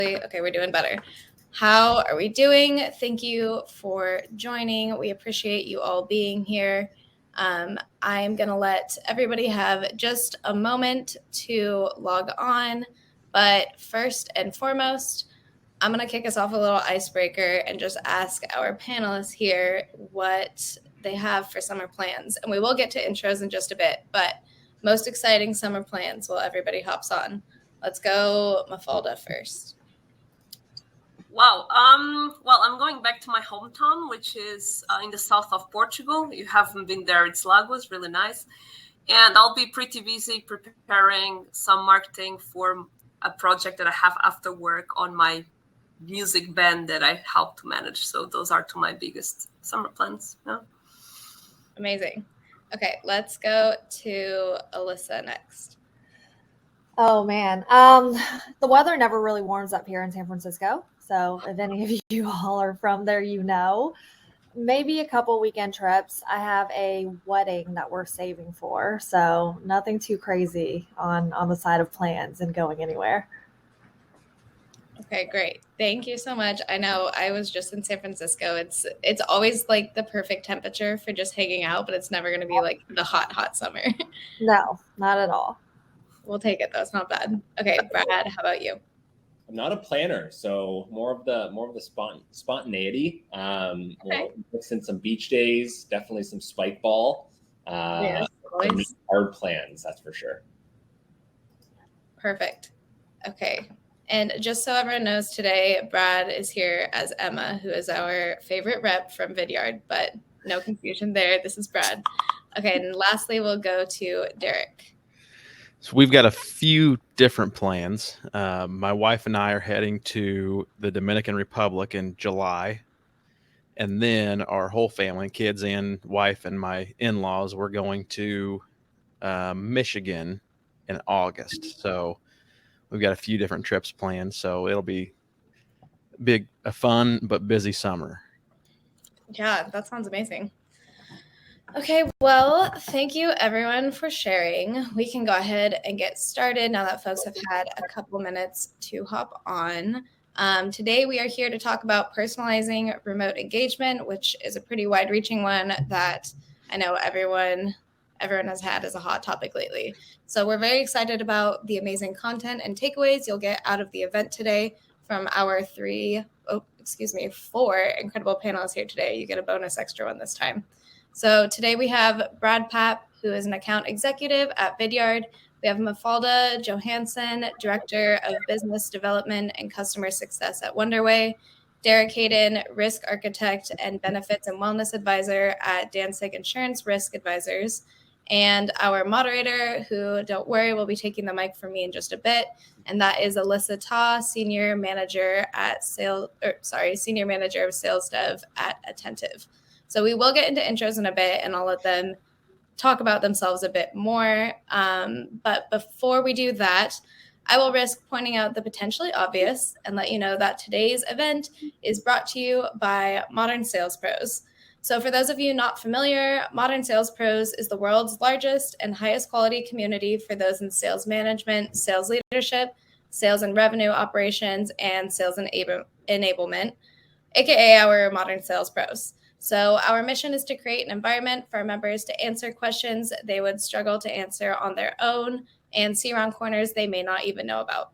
Okay, we're doing better. How are we doing? Thank you for joining. We appreciate you all being here. I'm going to let everybody have just a moment to log on. But first and foremost, I'm going to kick us off a little icebreaker and just ask our panelists here what they have for summer plans. And we will get to intros in just a bit, but most exciting summer plans while everybody hops on. Let's go Mafalda first. Wow. Well, I'm going back to my hometown, which is in the south of Portugal. You haven't been there. It's Lagos, really nice. And I'll be pretty busy preparing some marketing for a project that I have after work on my music band that I help to manage. So those are two of my biggest summer plans. Yeah. Amazing. Okay, let's go to Alyssa next. Oh, man. The weather never really warms up here in San Francisco. So if any of you all are from there, you know, maybe a couple weekend trips. I have a wedding that we're saving for. So nothing too crazy on the side of plans and going anywhere. Okay, great. Thank you so much. I know I was just in San Francisco. It's always like the perfect temperature for just hanging out, but it's never going to be like the hot summer. No, not at all. We'll take it though. It's not bad. Okay, Brad, how about you? I'm not a planner, so more of the spontaneity. We'll mix in some beach days, definitely some spike ball. Yes, hard plans, that's for sure. Perfect. Okay. And just so everyone knows, today Brad is here as Emma, who is our favorite rep from Vidyard, but no confusion there. This is Brad. Okay, and lastly, we'll go to Derek. So we've got a few different plans. My wife and I are heading to the Dominican Republic in July. And then our whole family, kids and wife and my in-laws, we're going to Michigan in August. So we've got a few different trips planned. So it'll be a fun but busy summer. Yeah, that sounds amazing. Okay, well, thank you everyone for sharing. We can go ahead and get started now that folks have had a couple minutes to hop on. Today we are here to talk about personalizing remote engagement, which is a pretty wide-reaching one that I know everyone has had as a hot topic lately. So we're very excited about the amazing content and takeaways you'll get out of the event today from our 4 incredible panelists here today. You get a bonus extra one this time. So today we have Brad Papp, who is an account executive at Vidyard. We have Mafalda Johansen, Director of Business Development and Customer Success at Wonderway. Derek Hayden, Risk Architect and Benefits and Wellness Advisor at Dansig Insurance Risk Advisors. And our moderator, who, don't worry, will be taking the mic from me in just a bit. And that is Alyssa Ta, Senior Manager of Sales Dev at Attentive. So we will get into intros in a bit, and I'll let them talk about themselves a bit more. But before we do that, I will risk pointing out the potentially obvious and let you know that today's event is brought to you by Modern Sales Pros. So for those of you not familiar, Modern Sales Pros is the world's largest and highest quality community for those in sales management, sales leadership, sales and revenue operations, and sales enablement, aka our Modern Sales Pros. So our mission is to create an environment for our members to answer questions they would struggle to answer on their own and see around corners they may not even know about.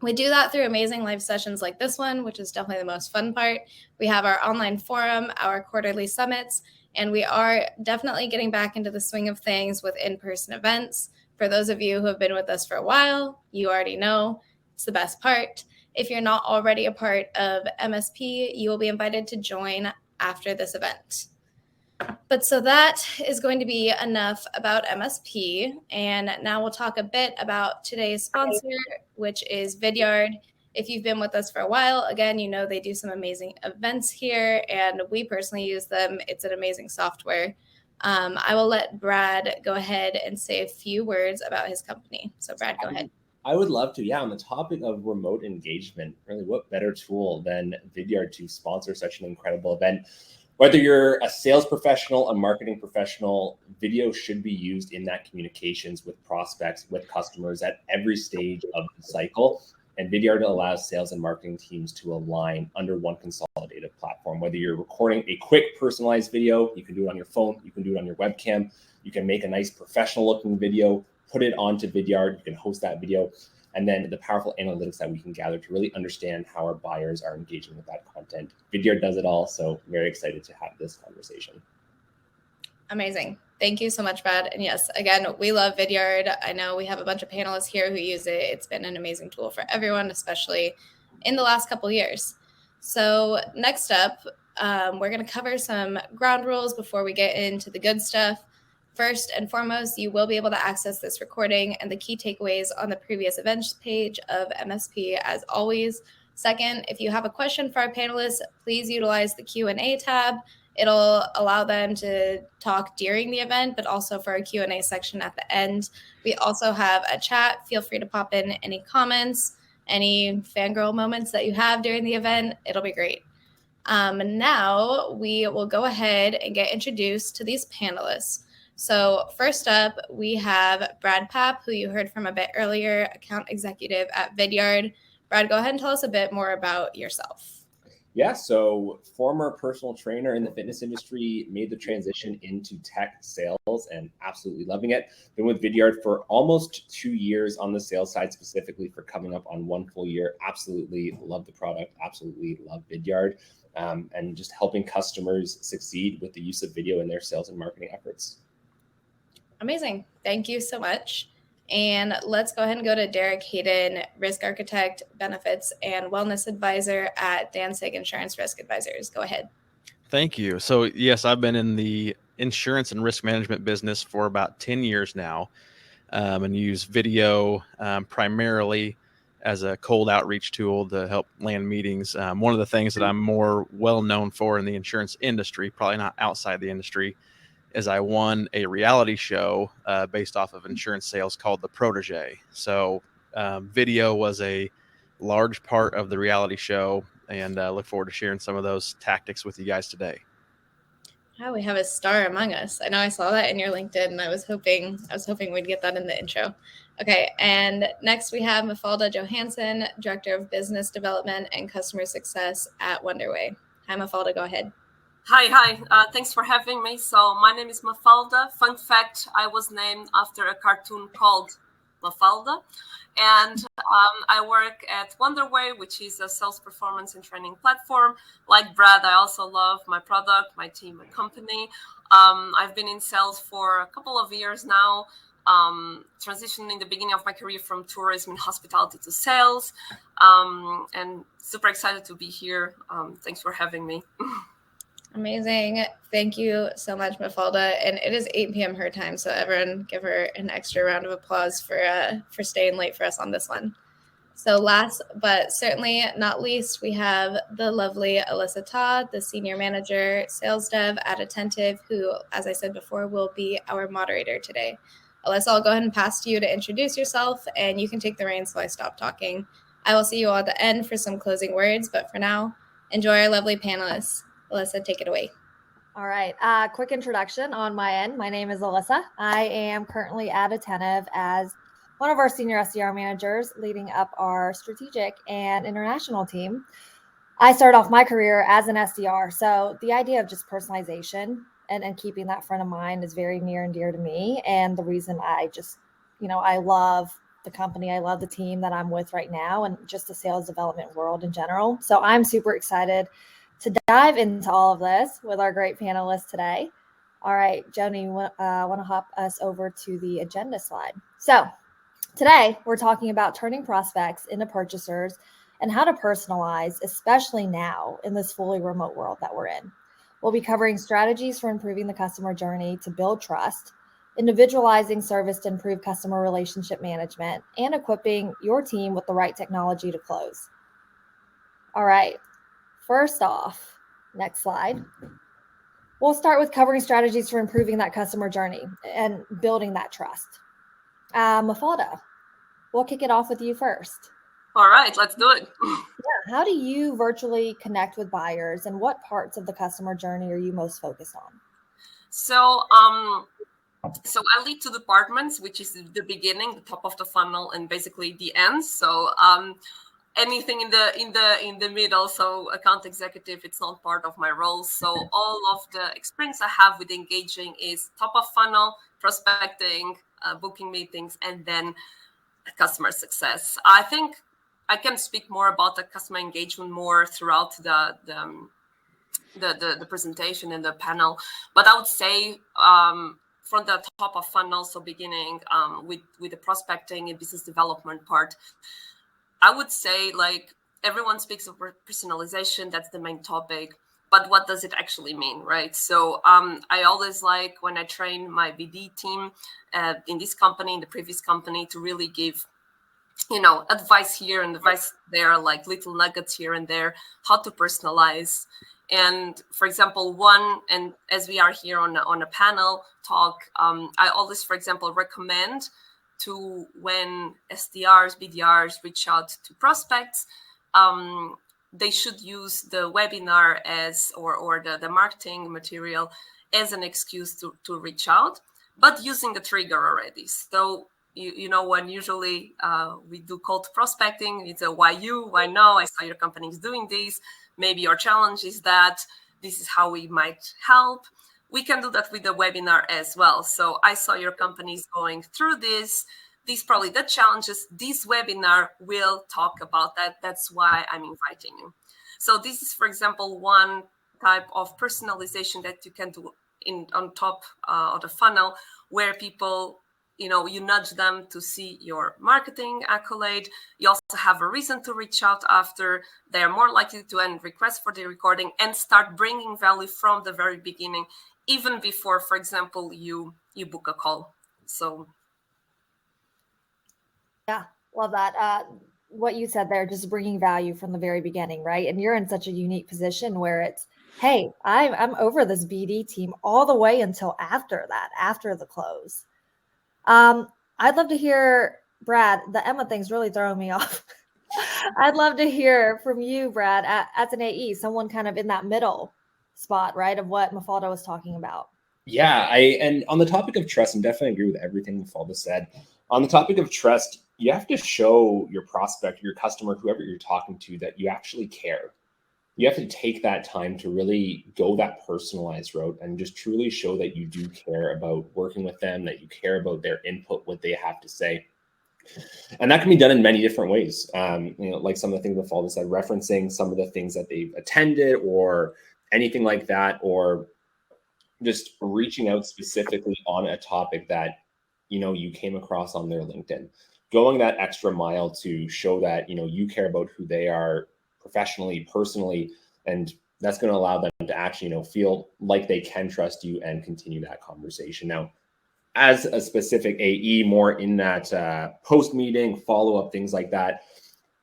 We do that through amazing live sessions like this one, which is definitely the most fun part. We have our online forum, our quarterly summits, and we are definitely getting back into the swing of things with in-person events. For those of you who have been with us for a while, you already know it's the best part. If you're not already a part of MSP, you will be invited to join after this event. But so that is going to be enough about MSP. And now we'll talk a bit about today's sponsor, which is Vidyard. If you've been with us for a while, again, you know they do some amazing events here, and we personally use them. It's an amazing software. I will let Brad go ahead and say a few words about his company. So Brad, go ahead. I would love to. Yeah, on the topic of remote engagement, really what better tool than Vidyard to sponsor such an incredible event? Whether you're a sales professional, a marketing professional, video should be used in that communications with prospects, with customers at every stage of the cycle. And Vidyard allows sales and marketing teams to align under one consolidated platform. Whether you're recording a quick personalized video, you can do it on your phone, you can do it on your webcam, you can make a nice professional looking video, put it onto Vidyard, you can host that video, and then the powerful analytics that we can gather to really understand how our buyers are engaging with that content. Vidyard does it all, so very excited to have this conversation. Amazing. Thank you so much, Brad. And yes, again, we love Vidyard. I know we have a bunch of panelists here who use it. It's been an amazing tool for everyone, especially in the last couple of years. So next up, we're going to cover some ground rules before we get into the good stuff. First and foremost, you will be able to access this recording and the key takeaways on the previous events page of MSP as always. Second, if you have a question for our panelists, please utilize the Q&A tab. It'll allow them to talk during the event, but also for a Q&A section at the end. We also have a chat. Feel free to pop in any comments, any fangirl moments that you have during the event. It'll be great. Now we will go ahead and get introduced to these panelists. So first up, we have Brad Papp, who you heard from a bit earlier, account executive at Vidyard. Brad, go ahead and tell us a bit more about yourself. Yeah, so former personal trainer in the fitness industry, made the transition into tech sales and absolutely loving it. Been with Vidyard for almost 2 years on the sales side, specifically for coming up on 1 full year. Absolutely love the product, absolutely love Vidyard, and just helping customers succeed with the use of video in their sales and marketing efforts. Amazing. Thank you so much. And let's go ahead and go to Derek Hayden, risk architect, benefits, and wellness advisor at Dansig Insurance Risk Advisors. Go ahead. Thank you. So yes, I've been in the insurance and risk management business for about 10 years now, and use video primarily as a cold outreach tool to help land meetings. One of the things that I'm more well known for in the insurance industry, probably not outside the industry, is I won a reality show based off of insurance sales called The Protege. So video was a large part of the reality show, and look forward to sharing some of those tactics with you guys today. Oh, we have a star among us. I know I saw that in your LinkedIn, and I was hoping we'd get that in the intro. Okay, and next we have Mafalda Johansen, Director of Business Development and Customer Success at Wonderway. Hi, Mafalda, go ahead. Hi. Thanks for having me. So my name is Mafalda. Fun fact, I was named after a cartoon called Mafalda. And I work at Wonderway, which is a sales performance and training platform. Like Brad, I also love my product, my team, my company. I've been in sales for a couple of years now, transitioned in the beginning of my career from tourism and hospitality to sales, and super excited to be here. Thanks for having me. Amazing. Thank you so much, Mafalda. And it is 8 p.m. her time, so everyone give her an extra round of applause for staying late for us on this one. So last but certainly not least, we have the lovely Alyssa Todd, the Senior Manager, Sales Dev at Attentive, who, as I said before, will be our moderator today. Alyssa, I'll go ahead and pass to you to introduce yourself, and you can take the reins so I stop talking. I will see you all at the end for some closing words, but for now, enjoy our lovely panelists. Alyssa, take it away. All right. Quick introduction on my end. My name is Alyssa. I am currently at Attentive as one of our senior SDR managers, leading up our strategic and international team. I started off my career as an SDR. So the idea of just personalization and keeping that front of mind is very near and dear to me. And the reason I just, I love the company, I love the team that I'm with right now, and just the sales development world in general. So I'm super excited to dive into all of this with our great panelists today. All right, Joni, want to hop us over to the agenda slide. So today we're talking about turning prospects into purchasers and how to personalize, especially now in this fully remote world that we're in. We'll be covering strategies for improving the customer journey to build trust, individualizing service to improve customer relationship management, and equipping your team with the right technology to close. All right. First off, next slide. We'll start with covering strategies for improving that customer journey and building that trust. Mafalda, we'll kick it off with you first. All right, let's do it. Yeah. How do you virtually connect with buyers, and what parts of the customer journey are you most focused on? So I lead 2 departments, which is the beginning, the top of the funnel, and basically the end. So anything in the middle. So account executive, it's not part of my role. So all of the experience I have with engaging is top of funnel, prospecting, booking meetings, and then customer success. I think I can speak more about the customer engagement more throughout the presentation and the panel, but I would say from the top of funnel, so beginning with the prospecting and business development part, I would say, like, everyone speaks of personalization, that's the main topic, but what does it actually mean, right? So I always like, when I train my BD team in this company, in the previous company, to really give, you know, advice here and advice there, like little nuggets here and there, how to personalize. And for example, one, and as we are here on a panel talk, I always, for example, recommend to, when SDRs, BDRs reach out to prospects, they should use the webinar as, or the marketing material as an excuse to reach out, but using a trigger already. So you know, when usually we do cold prospecting, it's a why you, why no, I saw your company is doing this. Maybe your challenge is that, this is how we might help. We can do that with the webinar as well. So I saw your company is going through this. These probably the challenges. This webinar will talk about that. That's why I'm inviting you. So this is, for example, one type of personalization that you can do on top of the funnel, where people, you know, you nudge them to see your marketing accolade. You also have a reason to reach out after. They are more likely to end request for the recording and start bringing value from the very beginning, even before, for example, you book a call. So Yeah, love that. What you said there, just bringing value from the very beginning, right? And you're in such a unique position where it's, hey, I'm over this BD team all the way until after that, after the close. I'd love to hear, Brad, the Emma thing's really throwing me off. I'd love to hear from you, Brad, as an AE, someone kind of in that middle spot, right, of what Mafalda was talking about. Yeah, and on the topic of trust, and definitely agree with everything Mafalda said. On the topic of trust, you have to show your prospect, your customer, whoever you're talking to, that you actually care. You have to take that time to really go that personalized route and just truly show that you do care about working with them, that you care about their input, what they have to say. And that can be done in many different ways. You know, like some of the things Mafalda said, referencing some of the things that they've attended or anything like that, or just reaching out specifically on a topic that, you know, you came across on their LinkedIn, going that extra mile to show that, you know, you care about who they are professionally, personally, and that's going to allow them to actually, you know, feel like they can trust you and continue that conversation. Now, as a specific AE, more in that post-meeting follow-up, things like that.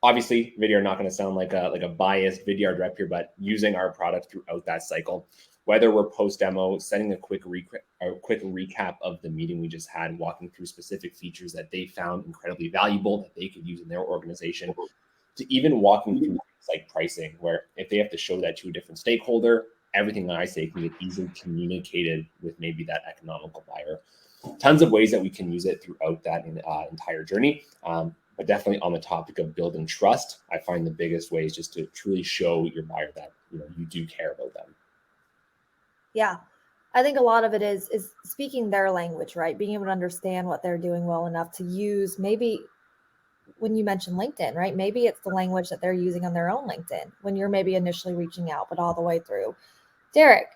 Obviously, video are not going to sound like a biased video rep here, but using our product throughout that cycle, whether we're post-demo, setting a quick recap of the meeting we just had, walking through specific features that they found incredibly valuable that they could use in their organization, to even walking through things like pricing, where if they have to show that to a different stakeholder, everything that I say can get easily communicated with maybe that economical buyer. Tons of ways that we can use it throughout that entire journey. But definitely on the topic of building trust, I find the biggest way is just to truly show your buyer that, you know, you do care about them. Yeah, I think a lot of it is speaking their language, right? Being able to understand what they're doing well enough to use. Maybe when you mentioned LinkedIn, right? Maybe it's the language that they're using on their own LinkedIn when you're maybe initially reaching out, but all the way through. Derek,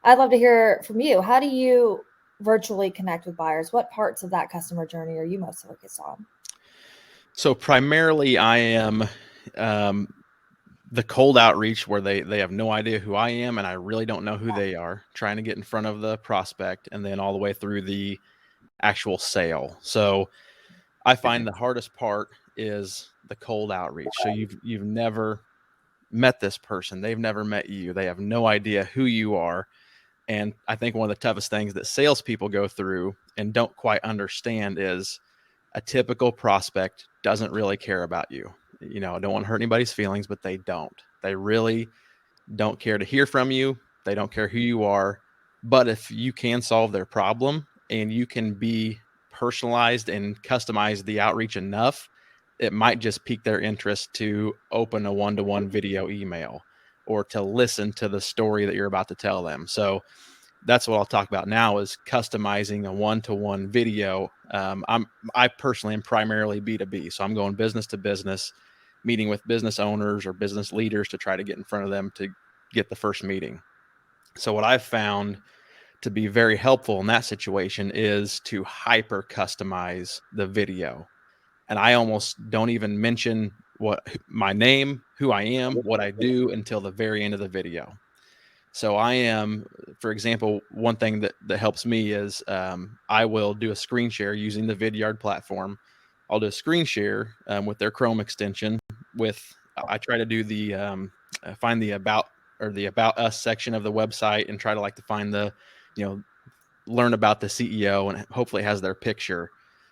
I'd love to hear from you. How do you virtually connect with buyers? What parts of that customer journey are you most focused on? So primarily I am the cold outreach, where they have no idea who I am and I really don't know who they are, trying to get in front of the prospect, and then all the way through the actual sale. So I find the hardest part is the cold outreach. So you've never met this person. They've never met you. They have no idea who you are. And I think one of the toughest things that salespeople go through and don't quite understand is a typical prospect doesn't really care about you. You know, I don't want to hurt anybody's feelings, but they don't. They really don't care to hear from you. They don't care who you are. But if you can solve their problem and you can be personalized and customize the outreach enough, it might just pique their interest to open a one-to-one video email or to listen to the story that you're about to tell them. So that's what I'll talk about now, is customizing a one-to-one video. I personally am primarily B2B, so I'm going business to business, meeting with business owners or business leaders to try to get in front of them to get the first meeting. So what I've found to be very helpful in that situation is to hyper customize the video. And I almost don't even mention my name, who I am, what I do until the very end of the video. So I am, for example, one thing that helps me is I will do a screen share using the Vidyard platform. I'll do a screen share with their Chrome extension. I try to do the find the about us section of the website and try to find the, learn about the CEO, and hopefully it has their picture.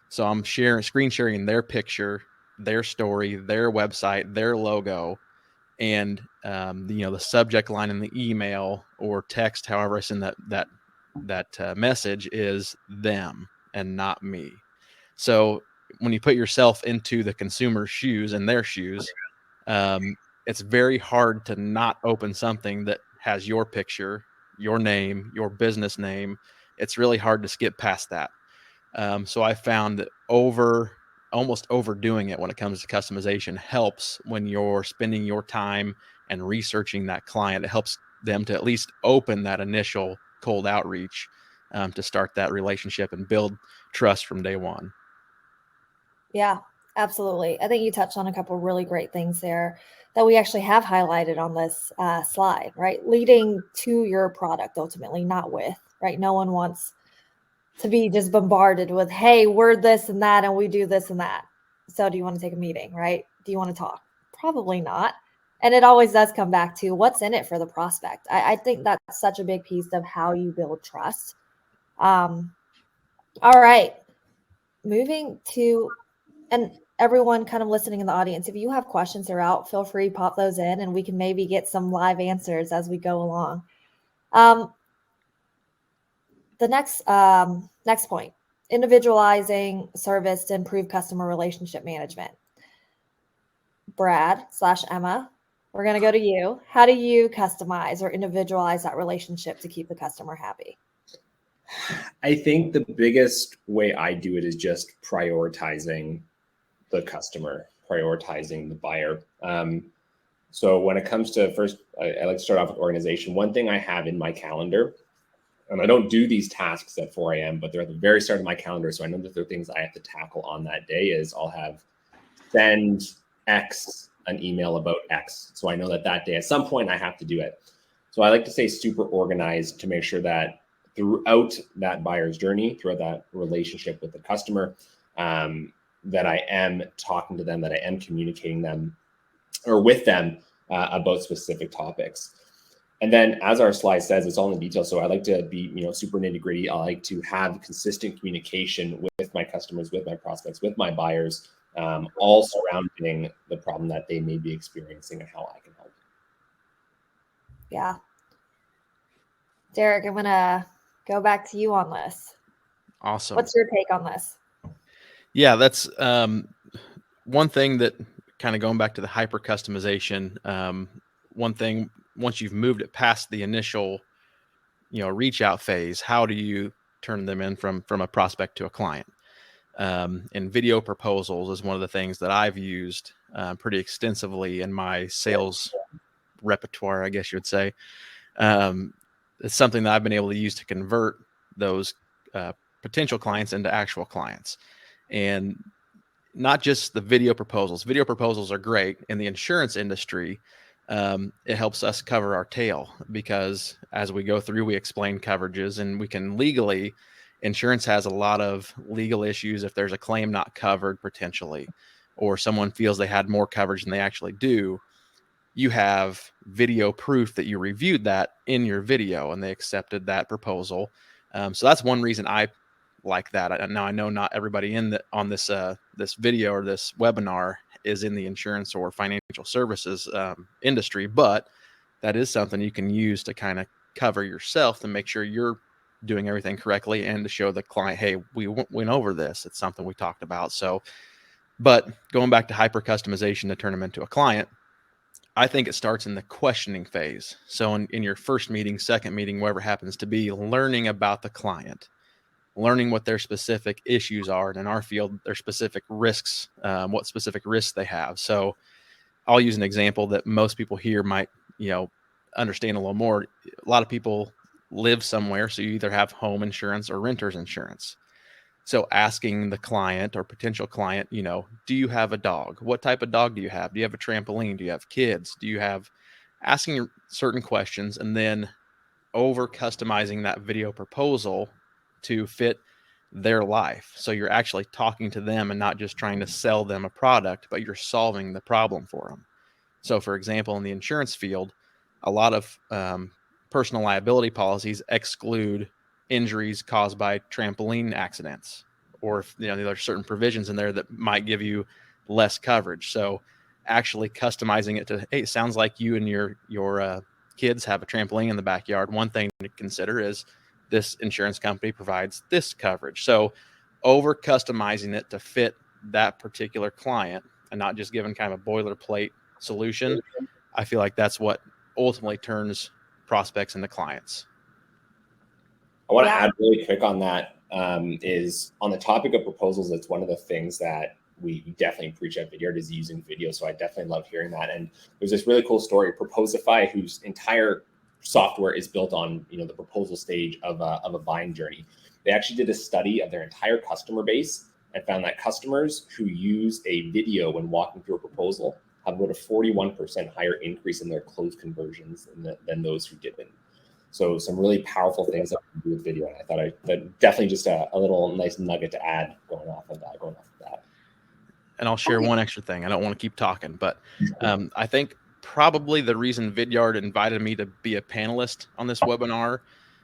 So I'm screen sharing their picture, their story, their website, their logo, and the subject line in the email or text, however I send that message, is them and not me. So when you put yourself into the consumer's shoes and their shoes, it's very hard to not open something that has your picture, your name, your business name. It's really hard to skip past that. So I found that almost overdoing it when it comes to customization helps when you're spending your time and researching that client. It helps them to at least open that initial cold outreach to start that relationship and build trust from day one. Yeah, absolutely. I think you touched on a couple of really great things there that we actually have highlighted on this slide, right? Leading to your product ultimately, not with, right? No one wants to be just bombarded with, hey, we're this and that, and we do this and that. So do you want to take a meeting, right? Do you want to talk? Probably not. And it always does come back to what's in it for the prospect. I think that's such a big piece of how you build trust. All right. Moving to, and everyone kind of listening in the audience, if you have questions throughout, feel free, pop those in, and we can maybe get some live answers as we go along. The next point, individualizing service to improve customer relationship management. Brad/Emma, we're going to go to you. How do you customize or individualize that relationship to keep the customer happy? I think the biggest way I do it is just prioritizing the customer, prioritizing the buyer. So when it comes to first, I like to start off with organization. One thing I have in my calendar, and I don't do these tasks at 4 a.m., but they're at the very start of my calendar. So I know that there are things I have to tackle on that day. Is I'll have send X an email about X. So I know that day at some point I have to do it. So I like to stay super organized to make sure that throughout that buyer's journey, throughout that relationship with the customer, that I am talking to them, that I am communicating them or with them about specific topics. And then, as our slide says, it's all in the details. So I like to be, super nitty gritty. I like to have consistent communication with my customers, with my prospects, with my buyers, all surrounding the problem that they may be experiencing and how I can help. Yeah. Derek, I'm going to go back to you on this. Awesome. What's your take on this? Yeah, that's one thing that kind of going back to the hyper customization. One thing, once you've moved it past the initial, reach out phase, how do you turn them in from a prospect to a client? And video proposals is one of the things that I've used pretty extensively in my sales repertoire, I guess you would say. It's something that I've been able to use to convert those potential clients into actual clients. And not just the video proposals. Video proposals are great in the insurance industry. It helps us cover our tail because as we go through, we explain coverages, and we can legally, insurance has a lot of legal issues if there's a claim not covered potentially, or someone feels they had more coverage than they actually do. You have video proof that you reviewed that in your video and they accepted that proposal. So that's one reason I like that. Now I know not everybody on this video or this webinar is in the insurance or financial services industry, but that is something you can use to kind of cover yourself to make sure you're doing everything correctly and to show the client, hey, we went over this. It's something we talked about. So But going back to hyper customization to turn them into a client, I think it starts in the questioning phase. So in your first meeting, second meeting, whatever happens to be, learning about the client, learning what their specific issues are, and in our field, their specific risks, what specific risks they have. So I'll use an example that most people here might, understand a little more. A lot of people live somewhere, so you either have home insurance or renter's insurance. So asking the client or potential client, do you have a dog? What type of dog do you have? Do you have a trampoline? Do you have kids? Do you have asking certain questions and then over customizing that video proposal to fit their life. So you're actually talking to them and not just trying to sell them a product, but you're solving the problem for them. So for example, in the insurance field, a lot of personal liability policies exclude injuries caused by trampoline accidents, or if there are certain provisions in there that might give you less coverage. So actually customizing it to, hey, it sounds like you and your kids have a trampoline in the backyard. One thing to consider is this insurance company provides this coverage. So over customizing it to fit that particular client and not just giving kind of a boilerplate solution, I feel like that's what ultimately turns prospects into clients. I want to add really quick on that, is on the topic of proposals. It's one of the things that we definitely preach at Vidyard is using video. So I definitely love hearing that. And there's this really cool story, Proposify, whose entire software is built on, the proposal stage of a buying journey. They actually did a study of their entire customer base and found that customers who use a video when walking through a proposal have about a 41% higher increase in their close conversions than those who didn't. So some really powerful things that we can do with video. And I thought that definitely just a little nice nugget to add going off of that. And I'll share one extra thing. I don't want to keep talking, but I think probably the reason Vidyard invited me to be a panelist on this webinar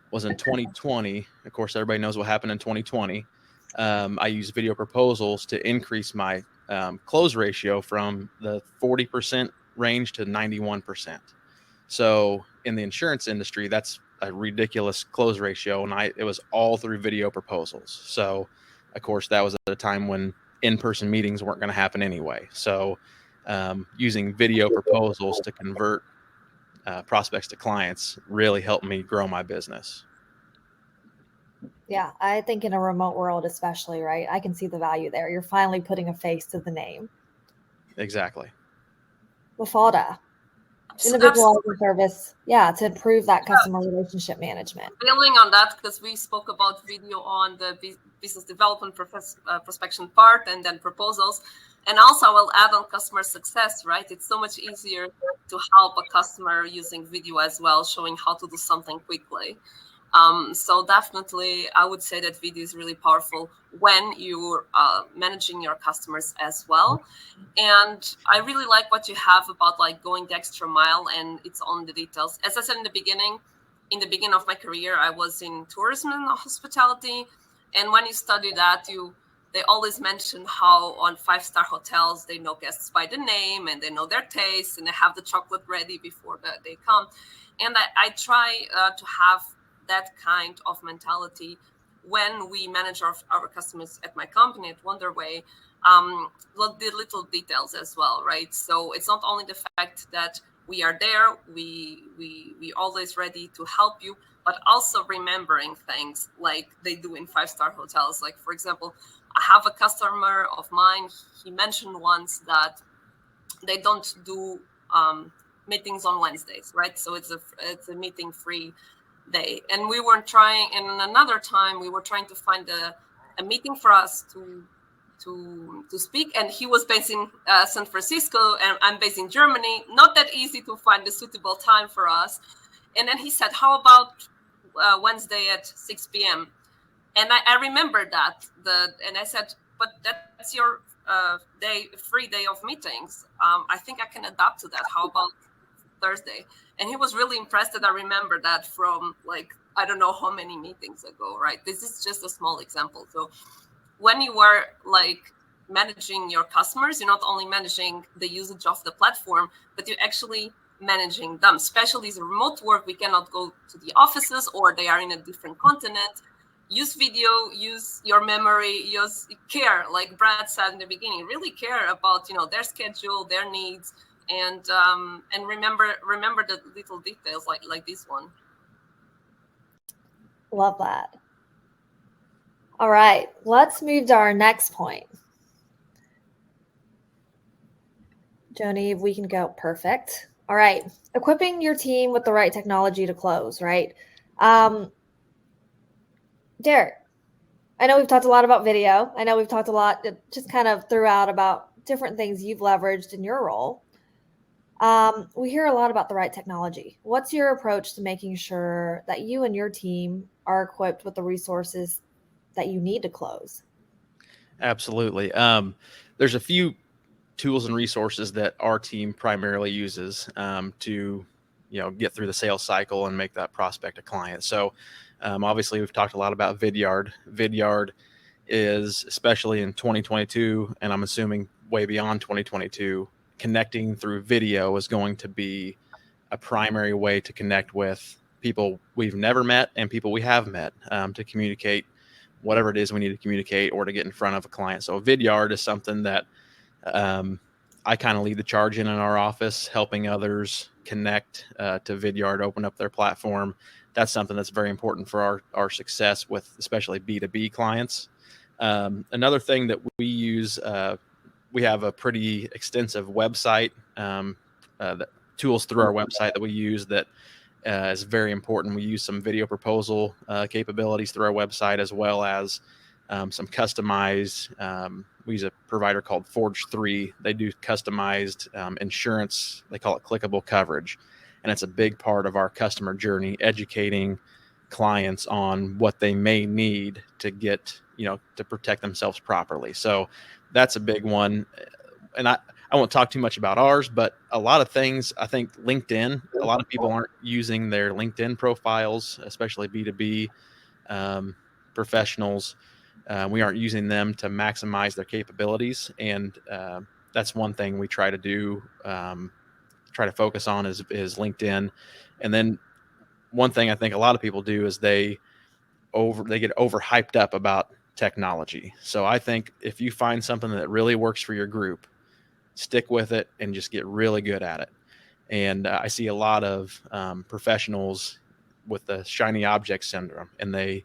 was in 2020. Of course, everybody knows what happened in 2020. I used video proposals to increase my close ratio from the 40% range to 91%. So in the insurance industry, that's a ridiculous close ratio. And it was all through video proposals. So of course, that was at a time when in-person meetings weren't going to happen anyway. So using video proposals to convert prospects to clients really helped me grow my business. Yeah, I think in a remote world especially, right? I can see the value there. You're finally putting a face to the name. Exactly. Mafalda, individualizing service, to improve that customer relationship management. Building on that, because we spoke about video on the business development prospection part and then proposals. And also I will add on customer success, right? It's so much easier to help a customer using video as well, showing how to do something quickly. So definitely, I would say that video is really powerful when you're managing your customers as well. And I really like what you have about like going the extra mile, and it's on the details. As I said in the beginning of my career, I was in tourism and hospitality. And when you study that, they always mention how on 5-star hotels, they know guests by the name and they know their tastes and they have the chocolate ready before they come. And I try to have that kind of mentality when we manage our customers at my company at Wonderway. The little details as well, right? So it's not only the fact that we are there, we always ready to help you, but also remembering things like they do in 5-star hotels. Like, for example, I have a customer of mine, he mentioned once that they don't do meetings on Wednesdays, right? So it's a meeting free day. And we were trying, and another time we were trying to find a meeting for us to speak, and he was based in San Francisco and I'm based in Germany. Not that easy to find a suitable time for us. And then he said, how about Wednesday at 6 p.m.? And I remembered that. And I said, but that's your free day of meetings. I think I can adapt to that. How about Thursday? And he was really impressed that I remember that from like, I don't know how many meetings ago, right? This is just a small example. So when you are like managing your customers, you're not only managing the usage of the platform, but you're actually managing them. Especially as remote work, we cannot go to the offices or they are in a different continent. use video, use your memory, use care, like Brad said in the beginning, really care about, their schedule, their needs, and remember the little details like this one. Love that. All right, let's move to our next point. Joni, if we can go. Perfect. All right, equipping your team with the right technology to close, right? Derek, I know we've talked a lot about video. I know we've talked a lot just kind of throughout about different things you've leveraged in your role. We hear a lot about the right technology. What's your approach to making sure that you and your team are equipped with the resources that you need to close? Absolutely. There's a few tools and resources that our team primarily uses to, get through the sales cycle and make that prospect a client. So obviously we've talked a lot about Vidyard. Vidyard is, especially in 2022, and I'm assuming way beyond 2022, connecting through video is going to be a primary way to connect with people we've never met and people we have met to communicate whatever it is we need to communicate or to get in front of a client. So Vidyard is something that I kind of lead the charge in our office, helping others connect to Vidyard, open up their platform. That's something that's very important for our success with especially B2B clients. Another thing that we use, we have a pretty extensive website, tools through our website that we use that is very important. We use some video proposal capabilities through our website, as well as some customized, we use a provider called Forge3. They do customized insurance. They call it clickable coverage. And it's a big part of our customer journey, educating clients on what they may need to get, to protect themselves properly. So that's a big one. And I won't talk too much about ours, but a lot of things, I think LinkedIn, a lot of people aren't using their LinkedIn profiles, especially B2B professionals. We aren't using them to maximize their capabilities. And that's one thing we try to do, try to focus on is LinkedIn. And then one thing I think a lot of people do is they get overhyped up about technology. So I think if you find something that really works for your group, stick with it and just get really good at it. And I see a lot of professionals with the shiny object syndrome, and they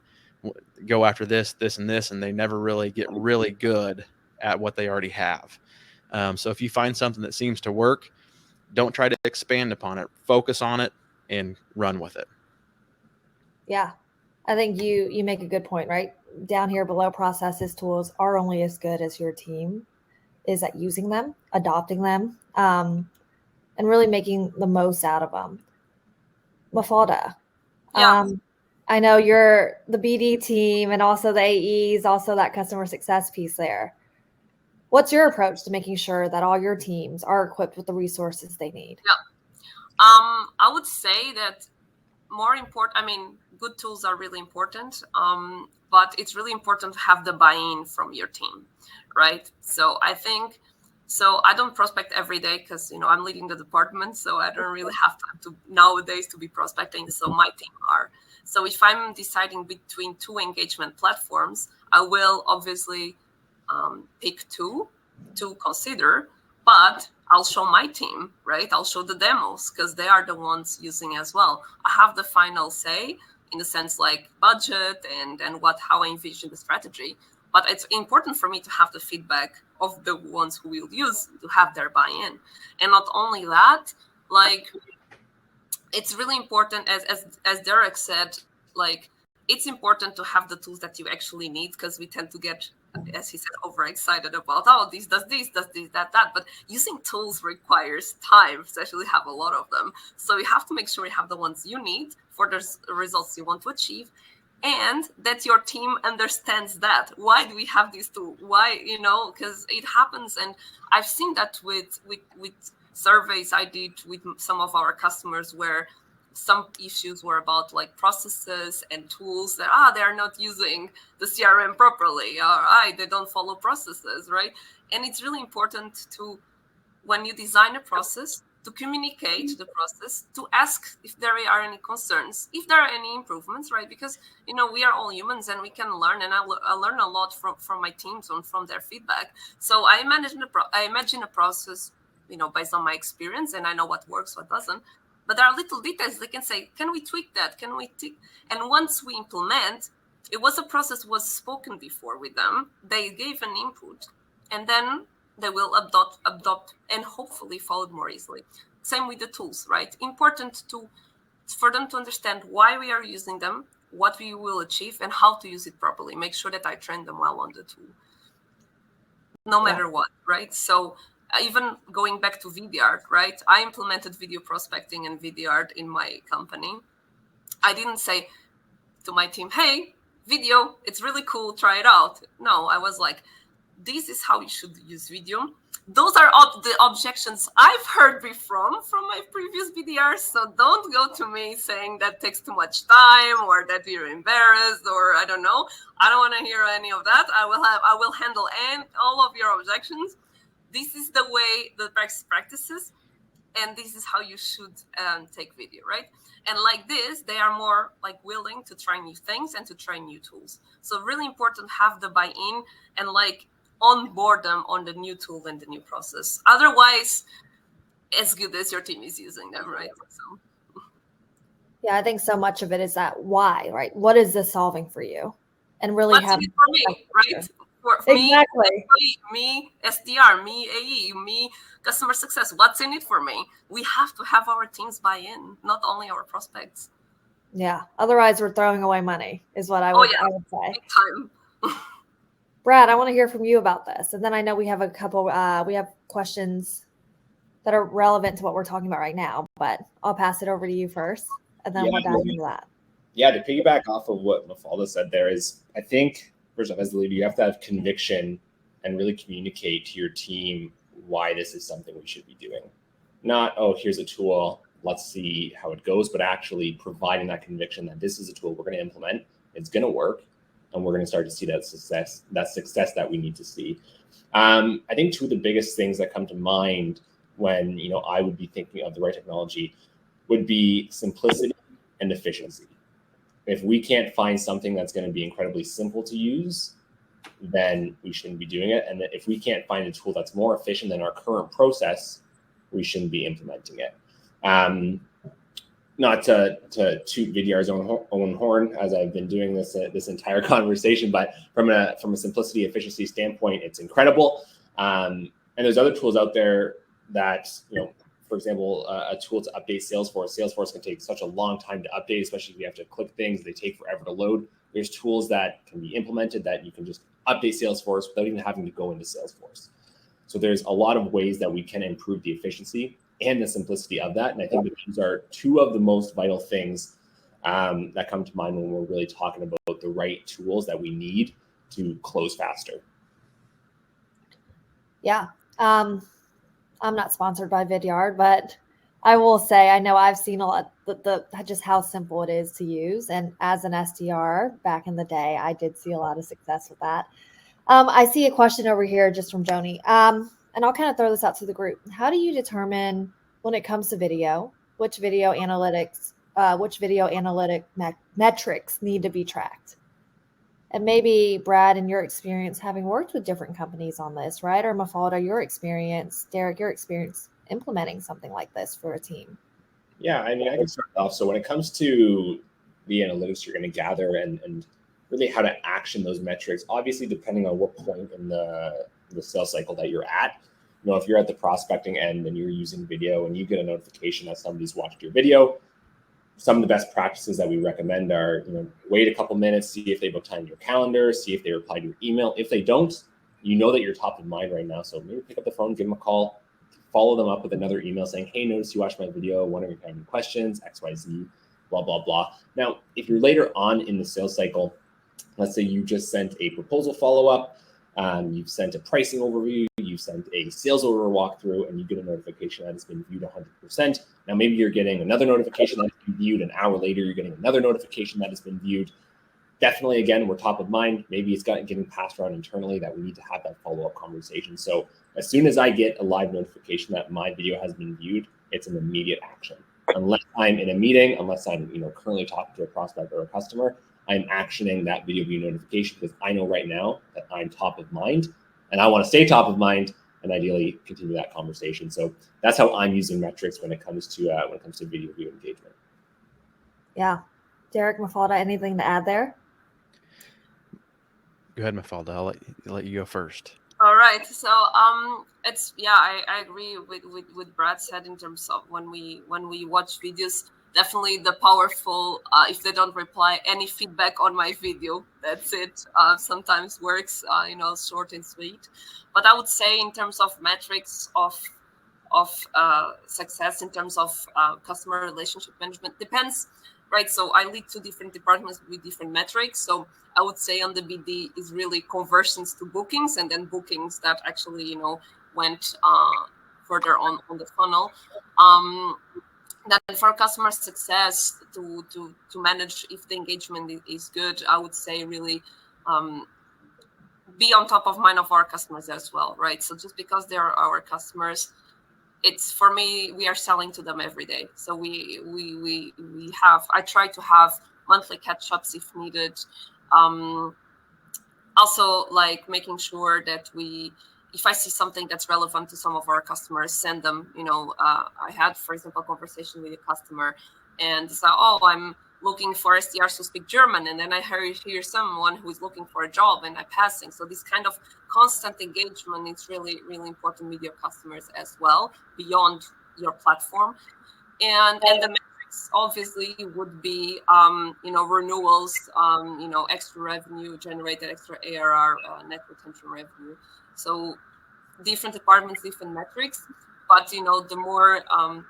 go after this, and this, and they never really get really good at what they already have. So if you find something that seems to work, don't try to expand upon it. Focus on it and run with it. Yeah, I think you make a good point, right? Down here below, processes, tools are only as good as your team is at using them, adopting them, and really making the most out of them. Mafalda, Yeah. I know you're the BD team and also the AEs, also that customer success piece there. What's your approach to making sure that all your teams are equipped with the resources they need? Yeah. I would say that good tools are really important, but it's really important to have the buy-in from your team, right? So I don't prospect every day because, I'm leading the department, so I don't really have time to nowadays to be prospecting. So my team are. So if I'm deciding between two engagement platforms, I will obviously pick two to consider, but I'll show my team, right? I'll show the demos because they are the ones using as well. I have the final say in the sense like budget and how I envision the strategy. But it's important for me to have the feedback of the ones who will use to have their buy-in. And not only that, like it's really important, as Derek said, like it's important to have the tools that you actually need, because we tend to get, as he said, overexcited about, this does this, that. But using tools requires time, especially have a lot of them. So you have to make sure you have the ones you need for the results you want to achieve, and that your team understands that. Why do we have these tools? Why, because it happens. And I've seen that with surveys I did with some of our customers, where some issues were about like processes and tools that they are not using the CRM properly, or they don't follow processes, right? And it's really important to, when you design a process, to communicate the process, to ask if there are any concerns, if there are any improvements, right? Because, we are all humans and we can learn, and I learn a lot from my teams and from their feedback. So I imagine a process, based on my experience, and I know what works, what doesn't. But there are little details they can say, can we tweak that? Can we tweak? And once we implement, it was a process was spoken before with them. They gave an input, and then they will adopt, and hopefully follow more easily. Same with the tools, right? Important for them to understand why we are using them, what we will achieve, and how to use it properly. Make sure that I train them well on the tool, no matter what, right? So even going back to Vidyard, right? I implemented video prospecting and Vidyard in my company. I didn't say to my team, hey, video, it's really cool, try it out. No, I was like, this is how you should use video. Those are the objections I've heard from my previous VDRs. So don't go to me saying that takes too much time or that you're embarrassed or I don't know. I don't want to hear any of that. I will handle all of your objections. This is the way the practices, and this is how you should take video, right? And like this, they are more like willing to try new things and to try new tools. So really important to have the buy-in and like onboard them on the new tool and the new process. Otherwise, as good as your team is using them, right? So. Yeah, I think so much of it is that why, right? What is this solving for you? And really what's in it for me, right? For exactly. me, SDR, me, AE, me, customer success. What's in it for me? We have to have our teams buy in, not only our prospects. Yeah. Otherwise, we're throwing away money, is what I would say. Big time. Brad, I want to hear from you about this. And then I know we have a couple, we have questions that are relevant to what we're talking about right now, but I'll pass it over to you first, and then we'll dive into that. Yeah, to piggyback off of what Mafalda said there is, I think, first off, as the leader, you have to have conviction and really communicate to your team why this is something we should be doing. Not, oh, here's a tool, let's see how it goes, but actually providing that conviction that this is a tool we're going to implement, it's going to work, and we're going to start to see that success that we need to see. I think two of the biggest things that come to mind when I would be thinking of the right technology would be simplicity and efficiency. If we can't find something that's going to be incredibly simple to use, then we shouldn't be doing it. And if we can't find a tool that's more efficient than our current process, we shouldn't be implementing it. Not to toot Vidyard's own horn, as I've been doing this entire conversation, but from a simplicity, efficiency standpoint, it's incredible. And there's other tools out there that, for example, a tool to update Salesforce. Salesforce can take such a long time to update, especially if you have to click things. They take forever to load. There's tools that can be implemented that you can just update Salesforce without even having to go into Salesforce. So there's a lot of ways that we can improve the efficiency and the simplicity of that. And I think that these are two of the most vital things that come to mind when we're really talking about the right tools that we need to close faster. Yeah. I'm not sponsored by Vidyard, but I will say I know I've seen a lot just how simple it is to use. And as an SDR back in the day, I did see a lot of success with that. I see a question over here just from Joni. And I'll kind of throw this out to the group. How do you determine when it comes to video, which video analytic metrics need to be tracked? And maybe Brad, in your experience, having worked with different companies on this, right? Or Mafalda, your experience, Derek, your experience implementing something like this for a team. Yeah, I mean, I can start off. So when it comes to the analytics you're going to gather and really how to action those metrics, obviously, depending on what point in the sales cycle that you're at, if you're at the prospecting end and you're using video and you get a notification that somebody's watched your video, some of the best practices that we recommend are, wait a couple minutes, see if they book time in your calendar, see if they reply to your email. If they don't, that you're top of mind right now. So maybe pick up the phone, give them a call, follow them up with another email saying, hey, notice you watched my video, wondering if you have any questions, XYZ, blah, blah, blah. Now, if you're later on in the sales cycle, let's say you just sent a proposal follow-up, you've sent a pricing overview, you've sent a sales order walkthrough, and you get a notification that it's been viewed 100%. Now, maybe you're getting another notification that it's been viewed. An hour later, you're getting another notification that it's been viewed. Definitely, again, we're top of mind. Maybe it's getting passed around internally that we need to have that follow-up conversation. So as soon as I get a live notification that my video has been viewed, it's an immediate action. Unless I'm in a meeting, unless I'm currently talking to a prospect or a customer, I'm actioning that video view notification because I know right now that I'm top of mind and I want to stay top of mind and ideally continue that conversation. So that's how I'm using metrics when it comes to video view engagement. Yeah. Derek, Mafalda, anything to add there? Go ahead, Mafalda. I'll let you go first. All right. So I agree with Brad said in terms of when we watch videos, definitely the powerful if they don't reply any feedback on my video, that's it. Sometimes works, short and sweet. But I would say in terms of metrics of success in terms of customer relationship management depends, right? So I lead 2 different departments with different metrics. So I would say on the BD is really conversions to bookings, and then bookings that actually went further on the funnel. Then for customer success to manage if the engagement is good, I would say really be on top of mind of our customers as well, right? So just because they are our customers, it's for me, we are selling to them every day. So I try to have monthly catch-ups if needed. Also, like making sure that if I see something that's relevant to some of our customers, send them. I had, for example, a conversation with a customer, and it's like, oh, I'm looking for SDRs who speak German, and then I hear someone who is looking for a job, and I'm passing. So this kind of constant engagement is really, really important with your customers as well, beyond your platform. And the metrics obviously would be, renewals, extra revenue generated, extra ARR, net retention revenue. So different departments, different metrics. But the more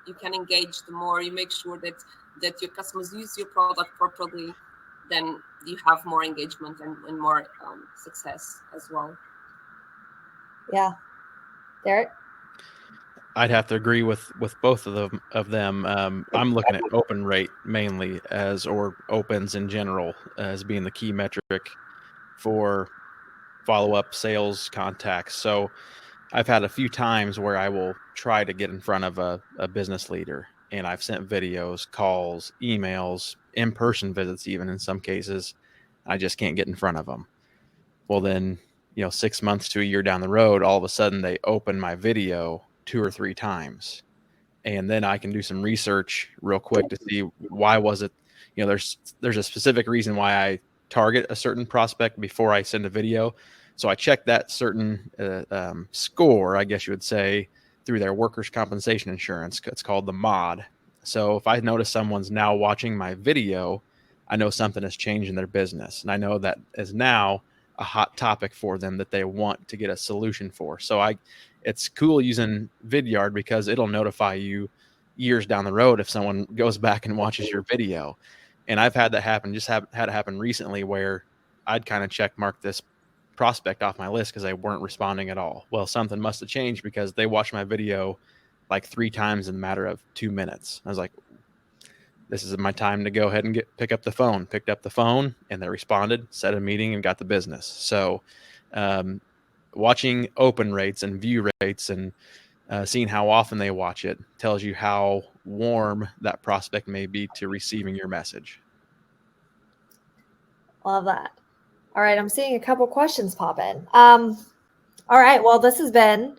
you can engage, the more you make sure that your customers use your product properly, then you have more engagement and more success as well. Yeah. Derek? I'd have to agree with both of them. I'm looking at open rate mainly or opens in general as being the key metric for follow-up sales contacts. So I've had a few times where I will try to get in front of a business leader, and I've sent videos, calls, emails, in-person visits, even in some cases. I just can't get in front of them. Well, then, 6 months to a year down the road, all of a sudden they open my video 2 or 3 times. And then I can do some research real quick to see why was it, there's a specific reason why I target a certain prospect before I send a video. So I check that certain score, I guess you would say, through their workers' compensation insurance. It's called the MOD. So if I notice someone's now watching my video, I know something has changed in their business. And I know that is now a hot topic for them that they want to get a solution for. So it's cool using Vidyard because it'll notify you years down the road if someone goes back and watches your video. And I've had that happen, had it happen recently where I'd kind of check mark this prospect off my list because they weren't responding at all. Well, something must have changed because they watched my video like 3 times in a matter of 2 minutes. I was like, this is my time to go ahead and pick up the phone. Picked up the phone and they responded, set a meeting, and got the business. So watching open rates and view rates and seeing how often they watch it tells you how warm that prospect may be to receiving your message. Love that. All right, I'm seeing a couple questions pop in. All right, well, this has been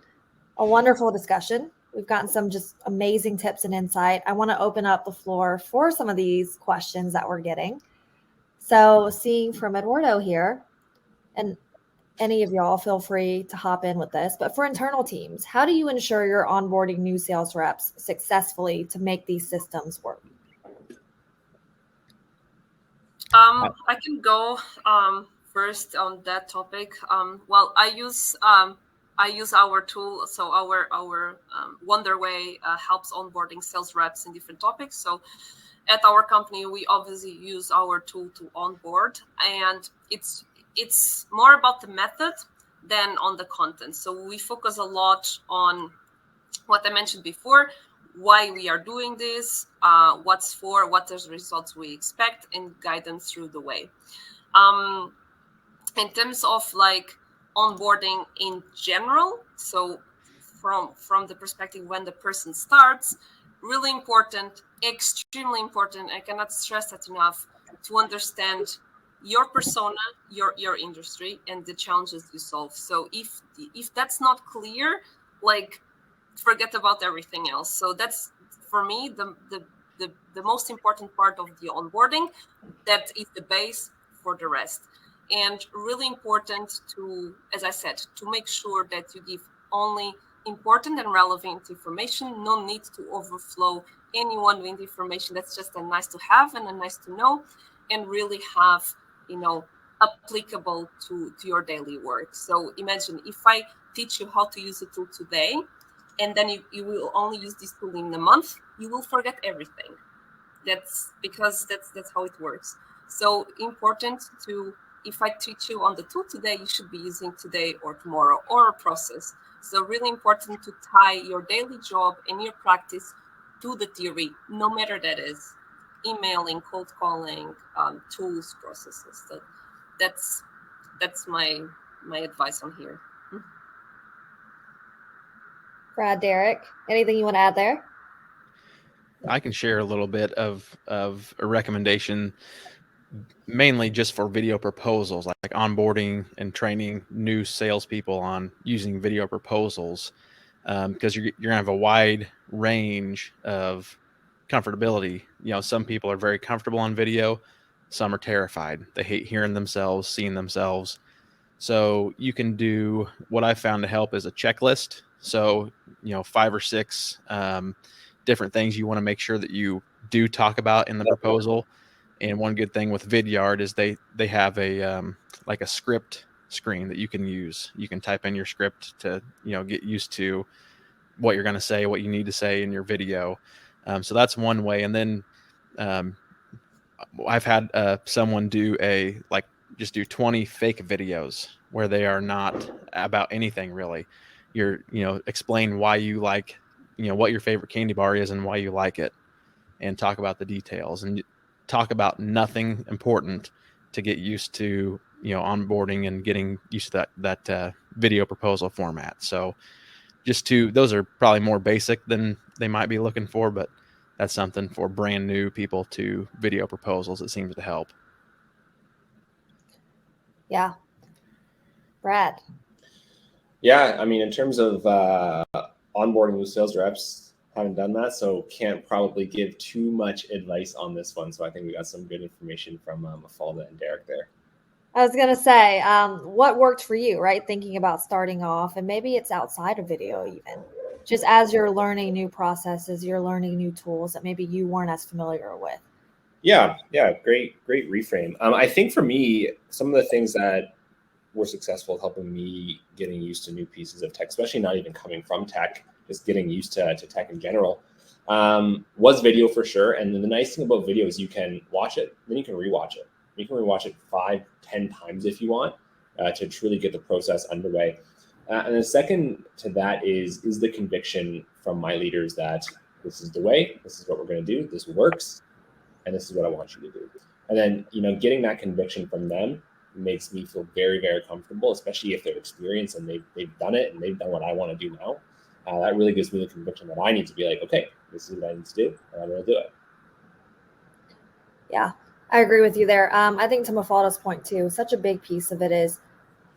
a wonderful discussion. We've gotten some just amazing tips and insight. I want to open up the floor for some of these questions that we're getting. So seeing from Eduardo here, and any of y'all feel free to hop in with this, but for internal teams, how do you ensure you're onboarding new sales reps successfully to make these systems work? I can go first on that topic. Well, I use our tool. So our Wonderway helps onboarding sales reps in different topics. So at our company, we obviously use our tool to onboard, and it's more about the method than on the content. So we focus a lot on what I mentioned before, why we are doing this, what are the results we expect, and guide them through the way. In terms of like onboarding in general, so from the perspective when the person starts, really important, extremely important. I cannot stress that enough, to understand your persona, your industry, and the challenges you solve. So if that's not clear, like, forget about everything else. So that's, for me, the most important part of the onboarding. That is the base for the rest. And really important to, as I said, to make sure that you give only important and relevant information. No need to overflow anyone with information that's just a nice to have and a nice to know, and really have, applicable to your daily work. So imagine if I teach you how to use a tool today, and then you will only use this tool in a month, you will forget everything. That's because that's how it works. So important to, if I teach you on the tool today, you should be using today or tomorrow, or a process. So really important to tie your daily job and your practice to the theory, no matter that is emailing, cold calling, tools, processes. So that's my advice on here. Brad, Derek, anything you want to add there? I can share a little bit of a recommendation, mainly just for video proposals, like onboarding and training new salespeople on using video proposals, because you're gonna have a wide range of comfortability. Some people are very comfortable on video, some are terrified. They hate hearing themselves, seeing themselves. So you can do, what I found to help is a checklist. So 5 or 6 different things you want to make sure that you do talk about in the proposal. And one good thing with Vidyard is they have a like a script screen that you can use. You can type in your script to get used to what you're going to say, what you need to say in your video. So that's one way. And then I've had someone do just do 20 fake videos where they are not about anything really. Explain why you like, what your favorite candy bar is and why you like it, and talk about the details and talk about nothing important to get used to, onboarding and getting used to that video proposal format. So those are probably more basic than they might be looking for, but that's something for brand new people to video proposals. It seems to help. Yeah. Brad. Yeah, I mean, in terms of onboarding new sales reps, haven't done that, so can't probably give too much advice on this one. So I think we got some good information from Mafalda and Derek there. I was going to say, what worked for you, right? Thinking about starting off, and maybe it's outside of video even. Just as you're learning new processes, you're learning new tools that maybe you weren't as familiar with. Yeah, great reframe. I think for me, some of the things that were successful helping me getting used to new pieces of tech, especially not even coming from tech, just getting used to tech in general, was video for sure. And then the nice thing about video is you can watch it, then you can rewatch it. You can rewatch it 5-10 times if you want to truly get the process underway. And the second to that is the conviction from my leaders that this is the way, this is what we're going to do, this works, and this is what I want you to do. And then, getting that conviction from them makes me feel very, very comfortable, especially if they're experienced and they've done it and they've done what I want to do now. That really gives me the conviction that I need to be like, okay, this is what I need to do, and I'm going to do it. Yeah, I agree with you there. I think to Mafalda's point too, such a big piece of it is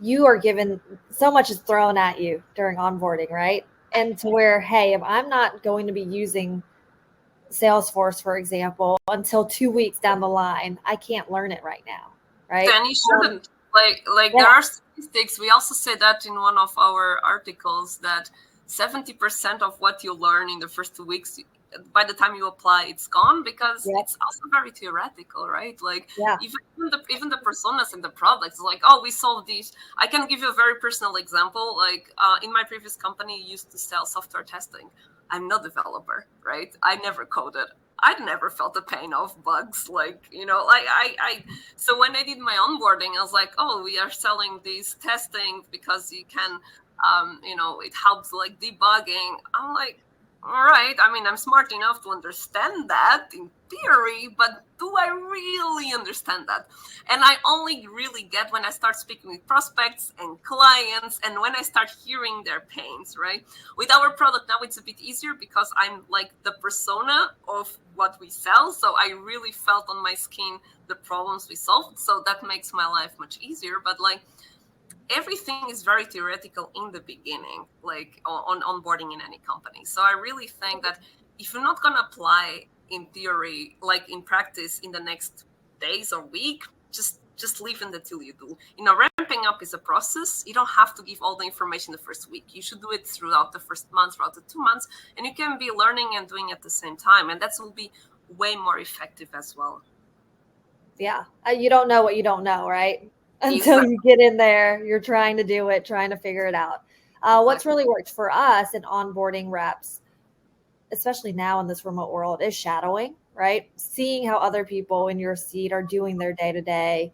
you are given, so much is thrown at you during onboarding, right? And to where, hey, if I'm not going to be using Salesforce, for example, until 2 weeks down the line, I can't learn it right now, right? Then you shouldn't. Yeah. There are statistics. We also say that in one of our articles that 70% of what you learn in the first 2 weeks, by the time you apply, it's gone, because it's also very theoretical, right? Even the personas and the products, like, oh, we solved these. I can give you a very personal example. In my previous company, I used to sell software testing. I'm not a developer, right? I never coded. I never felt the pain of bugs. So when I did my onboarding, I was like, oh, we are selling these testing because you can, it helps debugging. I'm like, all right, I mean, I'm smart enough to understand that in theory, but do I really understand that? And I only really get when I start speaking with prospects and clients and when I start hearing their pains, right? With our product now, it's a bit easier because I'm like the persona of what we sell. So I really felt on my skin the problems we solved. So that makes my life much easier. But like, everything is very theoretical in the beginning, like on onboarding in any company. So I really think that if you're not going to apply in theory, like in practice in the next days or week, just leave it until you do. Ramping up is a process. You don't have to give all the information the first week. You should do it throughout the first month, throughout the 2 months, and you can be learning and doing at the same time. And that will be way more effective as well. Yeah. You don't know what you don't know, right? Until you get in there, you're trying to do it, trying to figure it out. What's really worked for us in onboarding reps, especially now in this remote world, is shadowing, right? Seeing how other people in your seat are doing their day-to-day,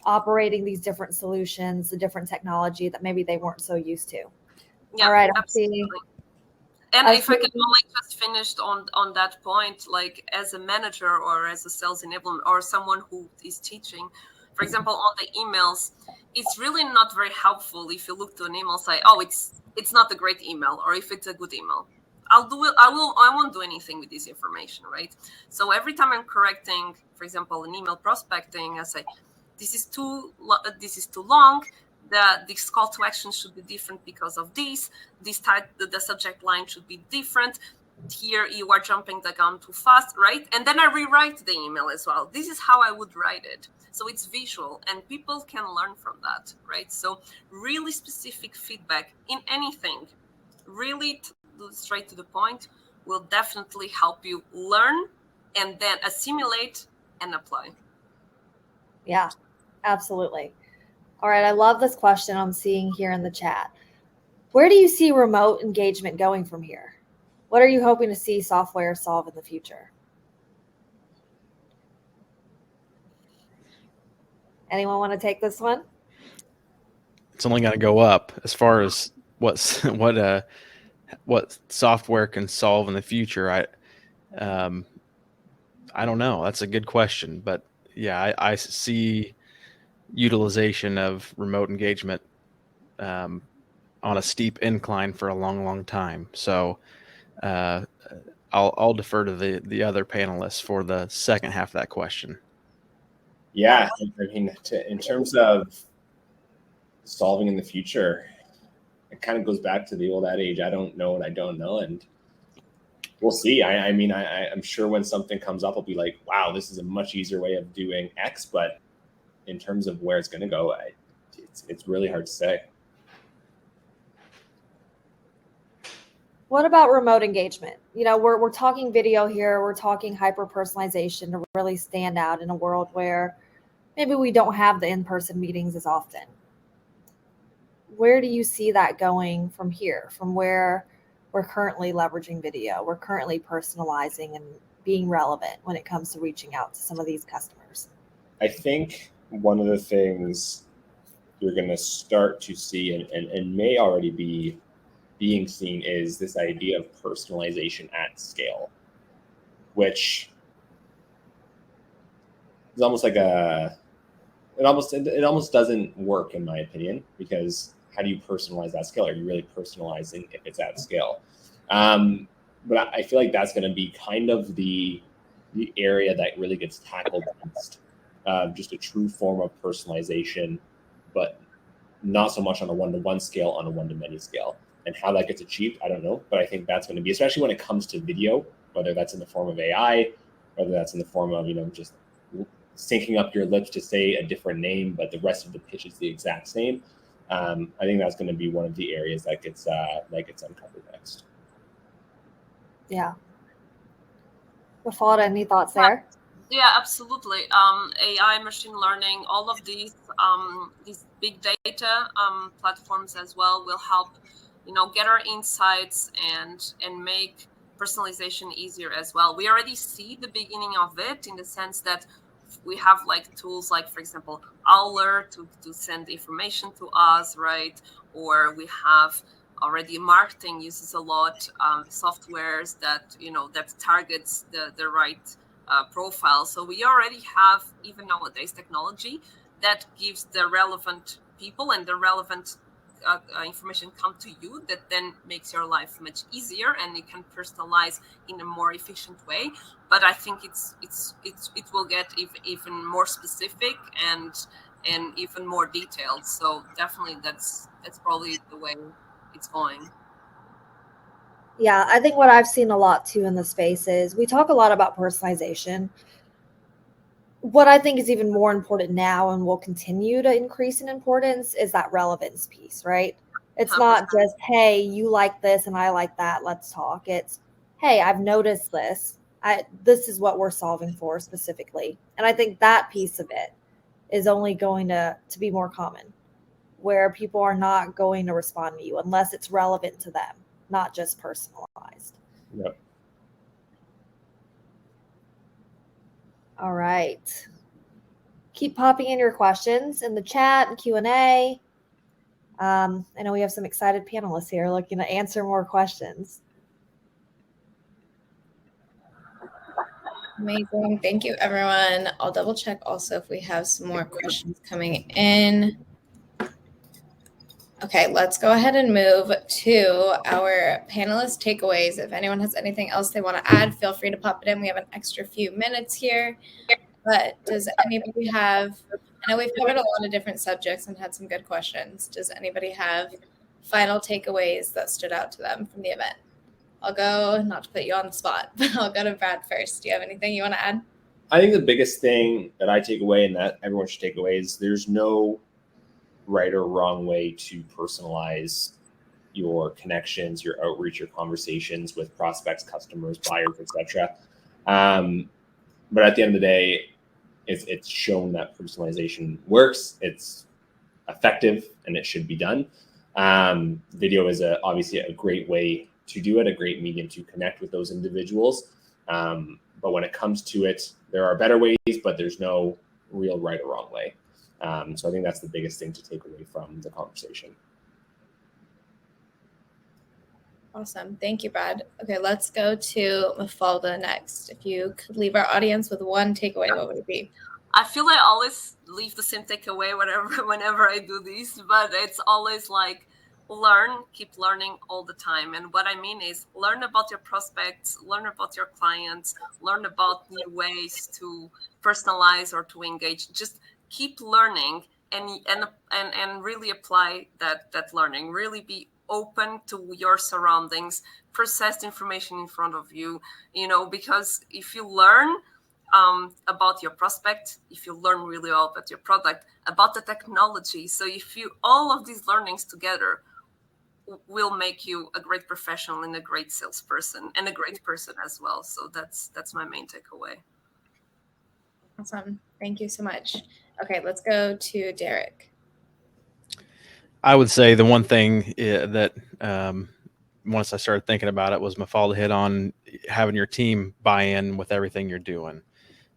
operating these different solutions, the different technology that maybe they weren't so used to. Yeah, all right, absolutely. And if I can only just finish on that point, like as a manager or as a sales enablement or someone who is teaching, for example, on the emails, it's really not very helpful if you look to an email and say, oh, it's not a great email, or if it's a good email. I'll do it. I won't do anything with this information, right? So every time I'm correcting, for example, an email prospecting, I say, this is too long. This call to action should be different because of this type, the subject line should be different. Here you are jumping the gun too fast, right? And then I rewrite the email as well. This is how I would write it. So it's visual and people can learn from that, right? So really specific feedback in anything, really straight to the point, will definitely help you learn and then assimilate and apply. Yeah, absolutely. All right, I love this question I'm seeing here in the chat. Where do you see remote engagement going from here? What are you hoping to see software solve in the future? Anyone want to take this one? It's only going to go up as far as what software can solve in the future. I don't know. That's a good question, but yeah, I see utilization of remote engagement on a steep incline for a long, long time. So I'll defer to the other panelists for the second half of that question. Yeah, I mean, in terms of solving in the future, it kind of goes back to the old adage, I don't know what I don't know, and we'll see. I mean, I'm sure when something comes up, I'll be like, wow, this is a much easier way of doing X, but in terms of where it's going to go, it's really hard to say. What about remote engagement? We're talking video here. We're talking hyper personalization to really stand out in a world where maybe we don't have the in-person meetings as often. Where do you see that going from here, from where we're currently leveraging video, we're currently personalizing and being relevant when it comes to reaching out to some of these customers? I think one of the things you're going to start to see and may already be being seen is this idea of personalization at scale, which is almost like it almost doesn't work in my opinion, because how do you personalize that scale? Are you really personalizing if it's at scale? But I feel like that's going to be kind of the area that really gets tackled next. Just a true form of personalization, but not so much on a one-to-one scale, on a one-to-many scale. And how that gets achieved, I don't know. But I think that's going to be, especially when it comes to video, whether that's in the form of AI, whether that's in the form of, just syncing up your lips to say a different name, but the rest of the pitch is the exact same. I think that's going to be one of the areas that gets uncovered next. Yeah. Mafalda, any thoughts there? Yeah, absolutely. AI, machine learning, all of these big data platforms as well will help, gather insights and make personalization easier as well. We already see the beginning of it in the sense that we have like tools like, for example, Owler to send information to us, right? Or we have already. Marketing uses a lot softwares that that targets the right profile. So we already have, even nowadays, technology that gives the relevant people and the relevant information come to you, that then makes your life much easier, and you can personalize in a more efficient way. But I think it will get even more specific and even more detailed. So definitely that's probably the way it's going. Yeah, I think what I've seen a lot too in the space is we talk a lot about personalization. What I think is even more important now and will continue to increase in importance is that relevance piece, right? It's 100%. not just, hey, you like this and I like that, let's talk. It's, hey, I've noticed this. This is what we're solving for specifically. And I think that piece of it is only going to be more common, where people are not going to respond to you unless it's relevant to them, not just personalized. Yep. All right. Keep popping in your questions in the chat and Q&A. I know we have some excited panelists here looking to answer more questions. Amazing. Thank you, everyone. I'll double check also if we have some more questions coming in. Okay, let's go ahead and move to our panelist takeaways. If anyone has anything else they want to add, feel free to pop it in. We have an extra few minutes here. But does anybody have, I know we've covered a lot of different subjects and had some good questions. Does anybody have final takeaways that stood out to them from the event? I'll go, not to put you on the spot, but I'll go to Brad first. Do you have anything you want to add? I think the biggest thing that I take away and that everyone should take away is there's no right or wrong way to personalize your connections, your outreach, your conversations with prospects, customers, buyers, etc. But at the end of the day, it's shown that personalization works, it's effective, and it should be done. Video is obviously a great way to do it, a great medium to connect with those individuals. But when it comes to it, there are better ways, but there's no real right or wrong way. So I think that's the biggest thing to take away from the conversation. Awesome. Thank you, Brad. Okay, let's go to Mafalda next. If you could leave our audience with one takeaway, what would it be? I feel I always leave the same takeaway whenever I do this, but it's always like keep learning all the time. And what I mean is learn about your prospects, learn about your clients, learn about new ways to personalize or to engage. Just keep learning and really apply that learning. Really be open to your surroundings, process the information in front of you, because if you learn about your prospect, if you learn really well about your product, about the technology, so if you all of these learnings together will make you a great professional and a great salesperson and a great person as well. So that's my main takeaway. Awesome. Thank you so much. Okay, let's go to Derek. I would say the one thing that once I started thinking about it was Mafalda hit on having your team buy in with everything you're doing,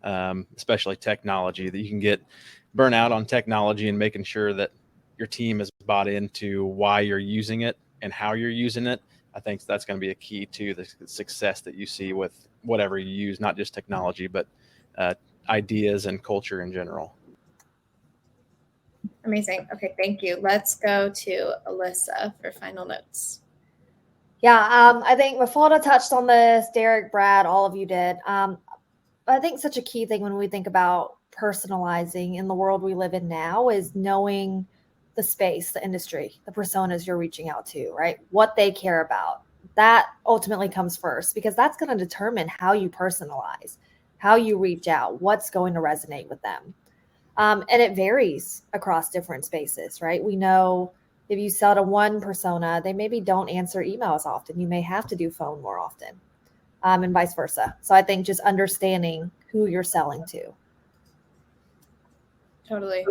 especially technology, that you can get burnout on technology and making sure that your team is bought into why you're using it and how you're using it. I think that's going to be a key to the success that you see with whatever you use, not just technology, but ideas and culture in general. Amazing. Okay, thank you. Let's go to Alyssa for final notes. Yeah, I think Mafalda touched on this, Derek, Brad, all of you did. I think such a key thing when we think about personalizing in the world we live in now is knowing the space, the industry, the personas you're reaching out to, right? What they care about. That ultimately comes first, because that's going to determine how you personalize, how you reach out, what's going to resonate with them. And it varies across different spaces, right? We know if you sell to one persona, they maybe don't answer emails often. You may have to do phone more often, and vice versa. So I think just understanding who you're selling to. Totally.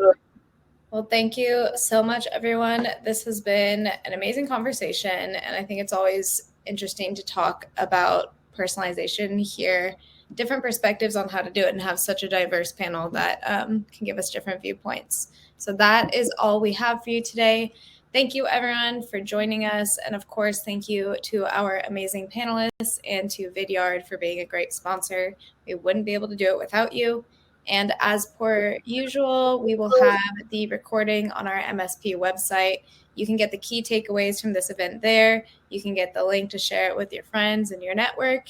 Well, thank you so much, everyone. This has been an amazing conversation, and I think it's always interesting to talk about personalization, hear different perspectives on how to do it, and have such a diverse panel that can give us different viewpoints. So that is all we have for you today. Thank you, everyone, for joining us. And of course, thank you to our amazing panelists and to Vidyard for being a great sponsor. We wouldn't be able to do it without you. And as per usual, we will have the recording on our MSP website. You can get the key takeaways from this event there. You can get the link to share it with your friends and your network.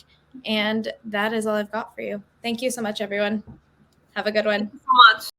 And that is all I've got for you. Thank you so much, everyone. Have a good one. Thank you so much.